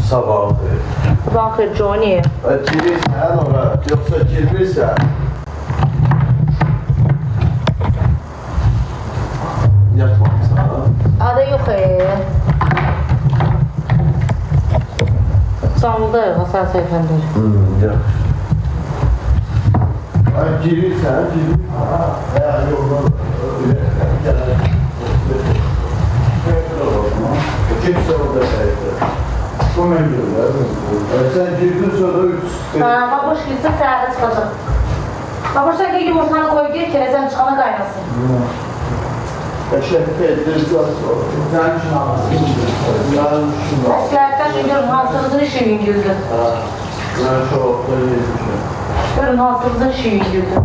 Sabah xeyir. Sabah xeyir, Johnny. Girirsən ora, yoxsa girmirsən? Yatmamısan? Adı yox Canlıdayıq, Hasan Seyfəndir. Yaxşı. Ay, girirsən, girir. Əgər yoldan gələr. Kimsə orada xəyirdir. Bu mən görürəm. Sən girdin sonra 3 Baboş gitsin, səhərdə çıxacaq. Baboş sən ki, yumurtanı qoyub deyir ki, sən çıxana qaynasın. Şəhət edilir, sənin üçün ağasın. Əsləhətdən üçün görün, hansınızın işi yüngüldür. Mən şoqda yemişəm. Görün, hansınızın işi yüngüldür.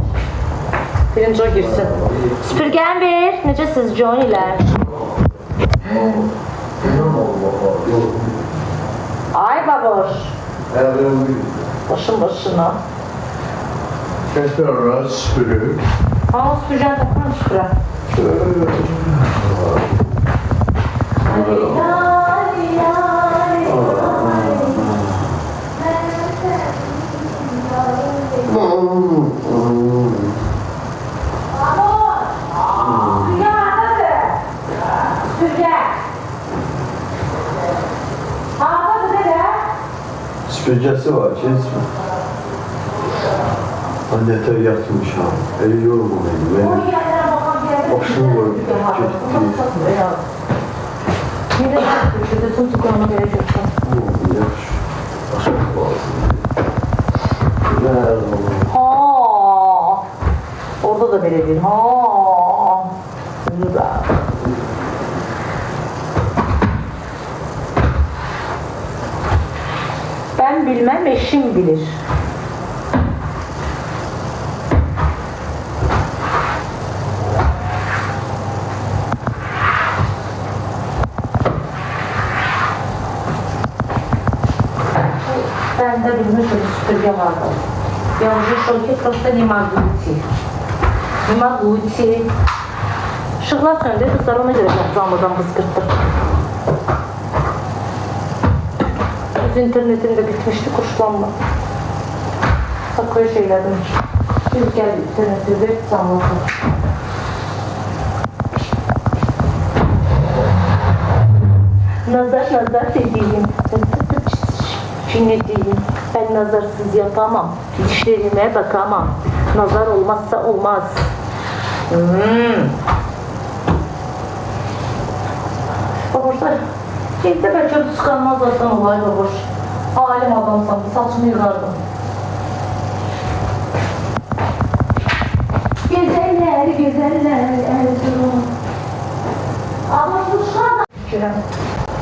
Birinci o girsin. Süpürgəni ver, necəsiz Johnny'lər? Ay baboş. Başın başına. Tekrar süpürür. Ama süpürgəni tapmam süpürəm. Süpürgəsi var, keçmə. Annətə yatmışam, eli yormayın, beni başını qoyub getdi. Nereye götürdü? Sun tutuğunu nereye götürdü? Yaxşı, başqa lazım. Ha, orada da belə deyir. Ha, güzel. Ben bilmem, eşim bilir. Ben de bilmişim süpürge vardı. Я уже шоке, просто не могу идти. Не могу идти. Işıklar söndü, kızlar ona göre canlıdan kızgırttı. Öz internetim de bitmişti, kuşlanma. Sakıyor şeylerden. Şimdi gel interneti ver, canlısın. Nazar dediğim. Cinnet değilim. Ben nazarsız yapamam. Dişlerime bakamam. Nazar olmazsa olmaz. Baboşlar, evde ben çok çıkarmaz zaten olay baboş. Alim adamsam, saçımı yıkardım. Güzeller, Erzurum. Ama bu şurada. Şükürəm.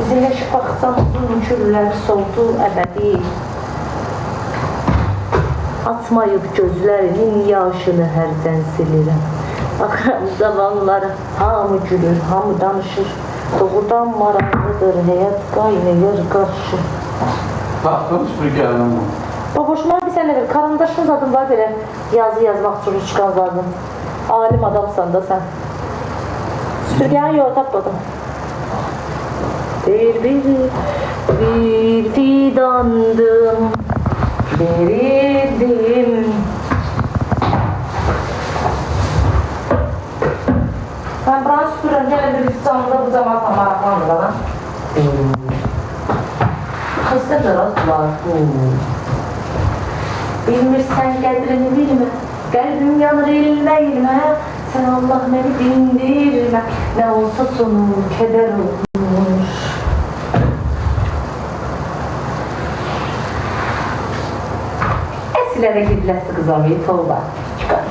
Bizim yaşıq baxsamızın küllər soldu əbədi. Atmayıb gözlərinin yaşını hərdən silirəm. Baxıram zavallara, hamı gülür, hamı danışır. Doğrudan maraqlıdır, həyat qaynayır qarşı. Baxdım süpürgənin. Baboşuma bir sənə ver, karandaşın zadın var belə yazı yazmaq üçün çıxan zadın. Alim adamsan da sən. Süpürgəni yox tapmadım. Bir fidandım, verildim. Ben buranı süpürürüm, hele bir canlıda bu cemaatla maraqlandır lan. Xəstə biraz var. Bilmirsən qədrini bilmə, qəlbim yanır ilmə. Sən Allah məni dindirmə, nə olsa sonu kədər olmuş. Esilere gidiləsi qızamıyı tolba. Çıkar.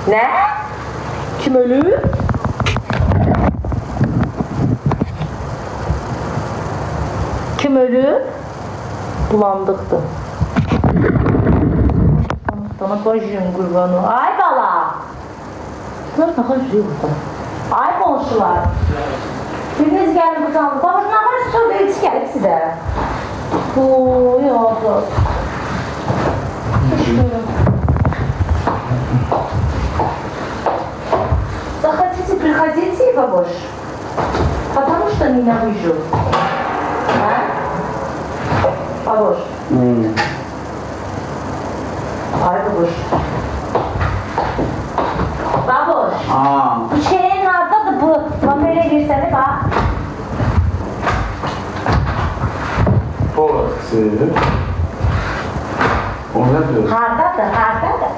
Ne? Kim ölür? Kim ölür? Bulandıqdır. Sana bacım qurbanı. Ay bala! Bunlar naxa üzüyor burada. Ay qonşular! Biriniz gəlin bu canlı. Babaş, nə var? Sonra heç gəlib sizə. Oy, Allah. Захотите, приходите, бабуш. çıktın yine bujur. Ha? Baboş. Ay baboş. Baboş. Bu şeyin hardadır bu. Kameraya girsene bak. Orası. O ne diyor? Hardadır, hardadır.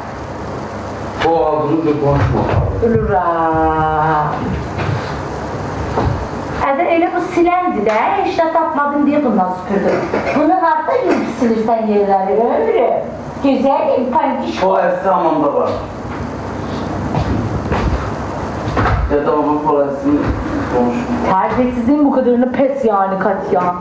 O ağzını da konuşma. Uluram. Əgər elə bu siləndi də, heç də tapmadım deyə bundan süpürdüm. Bunu harda yürüb silirsən yerləri, ömrüm? Güzel, pankiş. O eski hamamda var. Ya da onun parasını konuşmuyor. Terbiyesizliğin bu kadarını pes yani Katya.